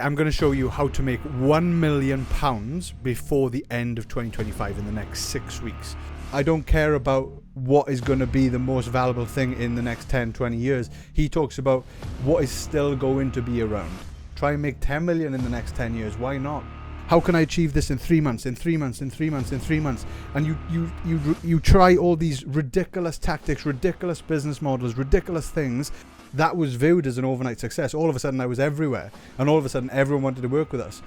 I'm going to show you how to make £1 million before the end of 2025 in the next 6 weeks. I don't care about what is going to be the most valuable thing in the next 10, 20 years. He talks about what is still going to be around. Try and make 10 million in the next 10 years. Why not? How can I achieve this in 3 months, in 3 months, in 3 months, in 3 months? And you try all these ridiculous tactics, ridiculous business models, ridiculous things. That was viewed as an overnight success. All of a sudden I was everywhere, and all of a sudden everyone wanted to work with us.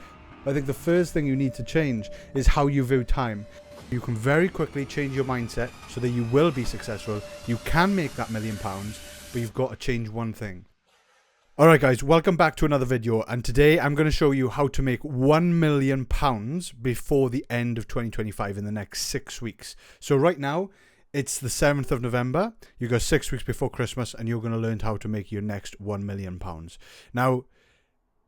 I think the first thing you need to change is how you view time. You can very quickly change your mindset so that you will be successful. You can make that £1 million, but you've got to change one thing. Alright guys, welcome back to another video, and today I'm going to show you how to make £1 million before the end of 2025 in the next 6 weeks. So right now, it's the 7th of November, you got 6 weeks before Christmas, and you're going to learn how to make your next £1 million. Now,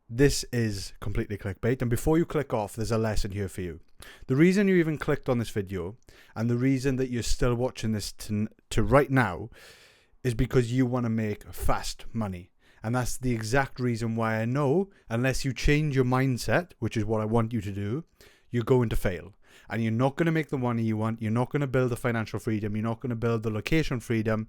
this is completely clickbait, and before you click off, there's a lesson here for you. The reason you even clicked on this video, and the reason that you're still watching this to right now, is because you want to make fast money. And that's the exact reason why I know, unless you change your mindset, which is what I want you to do, you're going to fail. And you're not going to make the money you want. You're not going to build the financial freedom. You're not going to build the location freedom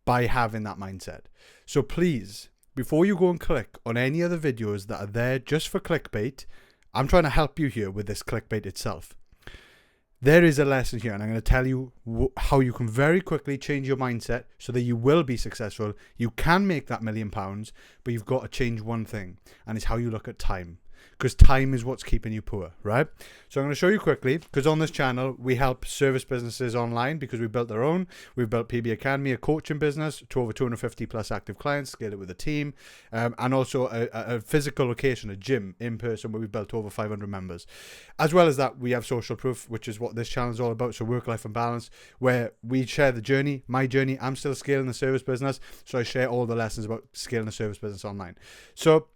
by having that mindset. So please, before you go and click on any other videos that are there just for clickbait, I'm trying to help you here with this clickbait itself. There is a lesson here, and I'm going to tell you how you can very quickly change your mindset so that you will be successful. You can make that £1 million, but you've got to change one thing, and it's how you look at time. Because time is what's keeping you poor, right? So I'm going to show you quickly, because on this channel, we help service businesses online because we built our own. We've built PB Academy, a coaching business to over 250 plus active clients, scaled it with a team, and also a physical location, a gym in person where we built over 500 members. As well as that, we have social proof, which is what this channel is all about. So work, life and balance, where we share the journey, my journey. I'm still scaling the service business. So I share all the lessons about scaling the service business online. So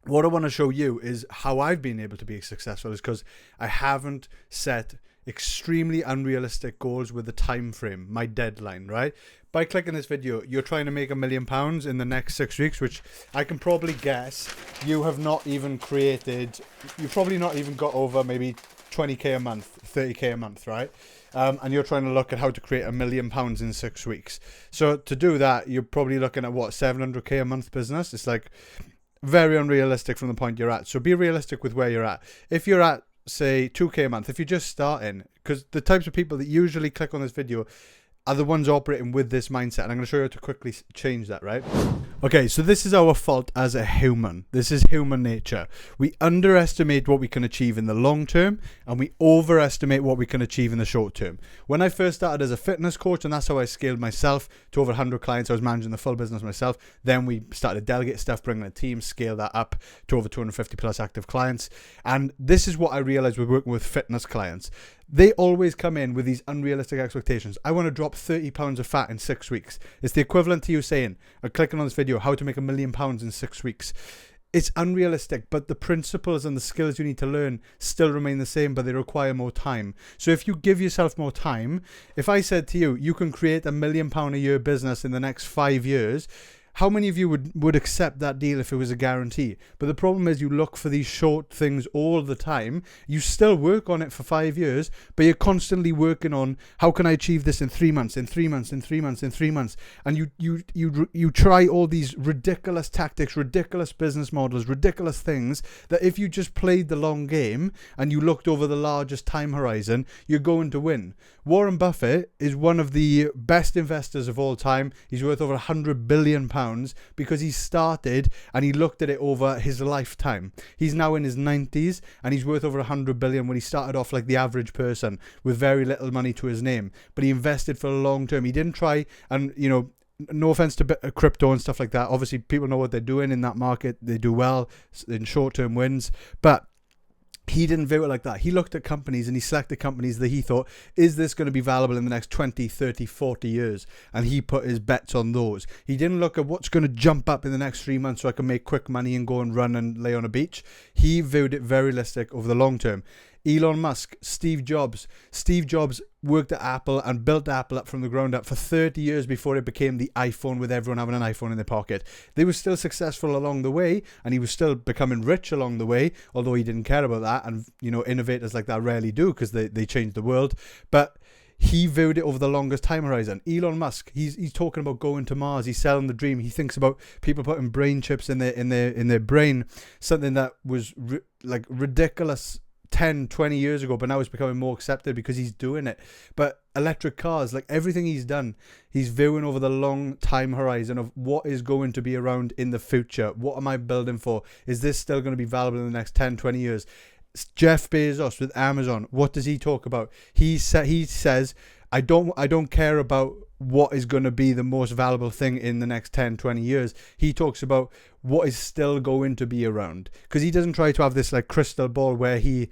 what I want to show you is how I've been able to be successful is because I haven't set extremely unrealistic goals with the time frame, my deadline, right? By clicking this video, you're trying to make £1 million in the next 6 weeks, which I can probably guess you have not even created, you've probably not even got over maybe 20k a month, 30k a month, right? And you're trying to look at how to create £1 million in 6 weeks. So to do that, you're probably looking at what, 700k a month business? It's like very unrealistic from the point you're at. So be realistic with where you're at. If you're at, say, 2k a month, if you're just starting, because the types of people that usually click on this video are the ones operating with this mindset, and I'm going to show you how to quickly change that, right? Okay, so this is our fault as a human. This is human nature. We underestimate what we can achieve in the long term, and we overestimate what we can achieve in the short term. When I first started as a fitness coach, and that's how I scaled myself to over 100 clients, I was managing the full business myself. Then we started delegate stuff, bringing a team, scale that up to over 250 plus active clients. And this is what I realized with working with fitness clients. They always come in with these unrealistic expectations. I want to drop 30 pounds of fat in 6 weeks. It's the equivalent to you saying, or clicking on this video, how to make £1 million in 6 weeks. It's unrealistic, but the principles and the skills you need to learn still remain the same, but they require more time. So if you give yourself more time, if I said to you, you can create £1 million a year business in the next 5 years, how many of you would accept that deal if it was a guarantee? But the problem is you look for these short things all the time. You still work on it for 5 years, but you're constantly working on how can I achieve this in 3 months, in 3 months, in 3 months, in 3 months. And you try all these ridiculous tactics, ridiculous business models, ridiculous things that if you just played the long game and you looked over the largest time horizon, you're going to win. Warren Buffett is one of the best investors of all time. He's worth over £100 billion because he started and he looked at it over his lifetime. He's now in his 90s and he's worth over 100 billion when he started off like the average person with very little money to his name. But he invested for a long term. He didn't try and, you know, no offense to crypto and stuff like that. Obviously, people know what they're doing in that market. They do well in short-term wins. But he didn't view it like that. He looked at companies and he selected companies that he thought, is this going to be valuable in the next 20, 30, 40 years? And he put his bets on those. He didn't look at what's going to jump up in the next 3 months so I can make quick money and go and run and lay on a beach. He viewed it very realistic over the long term. Elon Musk, Steve Jobs. Steve Jobs worked at Apple and built Apple up from the ground up for 30 years before it became the iPhone, with everyone having an iPhone in their pocket. They were still successful along the way, and he was still becoming rich along the way, although he didn't care about that. And, innovators like that rarely do, because they change the world. But he viewed it over the longest time horizon. Elon Musk, he's talking about going to Mars. He's selling the dream. He thinks about people putting brain chips in their brain, something that was ridiculous 10, 20 years ago, but now it's becoming more accepted because he's doing it. But electric cars, like everything he's done, he's viewing over the long time horizon of what is going to be around in the future. What am I building for? Is this still going to be valuable in the next 10, 20 years? Jeff Bezos with Amazon, what does he talk about? He says, I don't care about what is going to be the most valuable thing in the next 10, 20 years. He talks about what is still going to be around, because he doesn't try to have this like crystal ball where he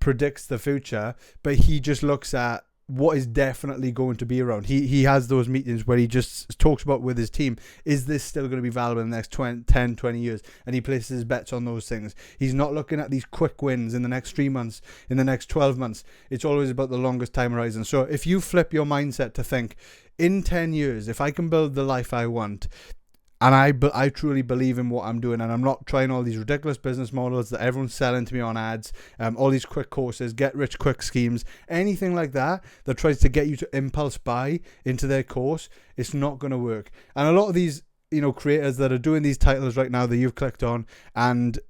predicts the future, but he just looks at what is definitely going to be around. He has those meetings where he just talks about with his team, is this still going to be valuable in the next 10, 20 years? And he places his bets on those things. He's not looking at these quick wins in the next 3 months, in the next 12 months. It's always about the longest time horizon. So if you flip your mindset to think, in 10 years, if I can build the life I want, and I truly believe in what I'm doing, and I'm not trying all these ridiculous business models that everyone's selling to me on ads, all these quick courses, get rich quick schemes, anything like that tries to get you to impulse buy into their course, it's not going to work. And a lot of these, creators that are doing these titles right now that you've clicked on, and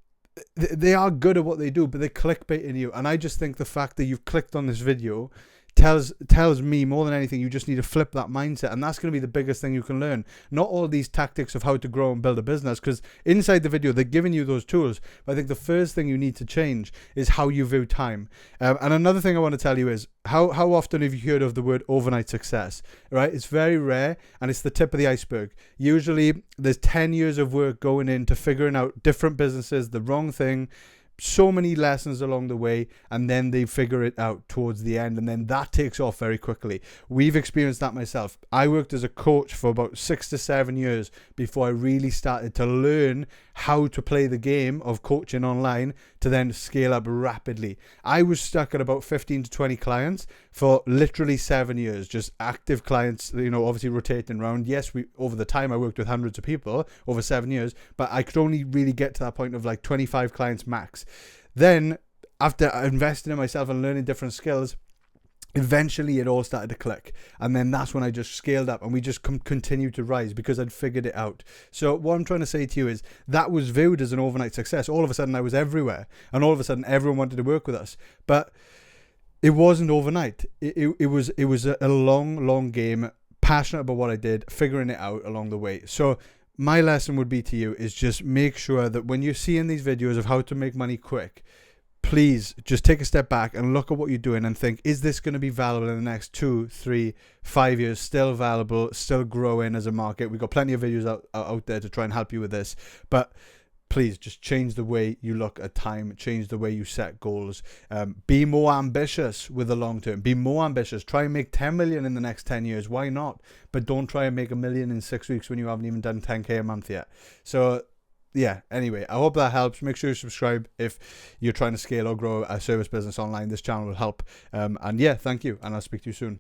they are good at what they do, but they're clickbaiting you. And I just think the fact that you've clicked on this video tells me more than anything, you just need to flip that mindset, and that's going to be the biggest thing you can learn. Not all these tactics of how to grow and build a business, because inside the video they're giving you those tools, but I think the first thing you need to change is how you view time. And another thing I want to tell you is, how often have you heard of the word overnight success? Right? It's very rare, and it's the tip of the iceberg. Usually there's 10 years of work going into figuring out different businesses, the wrong thing, so many lessons along the way, and then they figure it out towards the end, and then that takes off very quickly. We've experienced that myself. I worked as a coach for about 6 to 7 years before I really started to learn how to play the game of coaching online to then scale up rapidly. I was stuck at about 15 to 20 clients for literally 7 years, just active clients, obviously rotating around. Yes, over the time I worked with hundreds of people over 7 years, but I could only really get to that point of like 25 clients max. Then after investing in myself and learning different skills, eventually it all started to click, and then that's when I just scaled up, and we just continued to rise because I'd figured it out. So what I'm trying to say to you is, that was viewed as an overnight success. All of a sudden I was everywhere, and all of a sudden everyone wanted to work with us, but it wasn't overnight. It was a long game, passionate about what I did, figuring it out along the way. So my lesson would be to you is, just make sure that when you're seeing these videos of how to make money quick, please just take a step back and look at what you're doing and think, is this going to be valuable in the next 2, 3, 5 years? Still valuable, still growing as a market. We've got plenty of videos out there to try and help you with this, but please just change the way you look at time, change the way you set goals. Be more ambitious with the long term. Be more ambitious. Try and make 10 million in the next 10 years. Why not? But don't try and make $1 million in 6 weeks when you haven't even done 10K a month yet. So yeah, anyway, I hope that helps. Make sure you subscribe if you're trying to scale or grow a service business online. This channel will help. And yeah, thank you, and I'll speak to you soon.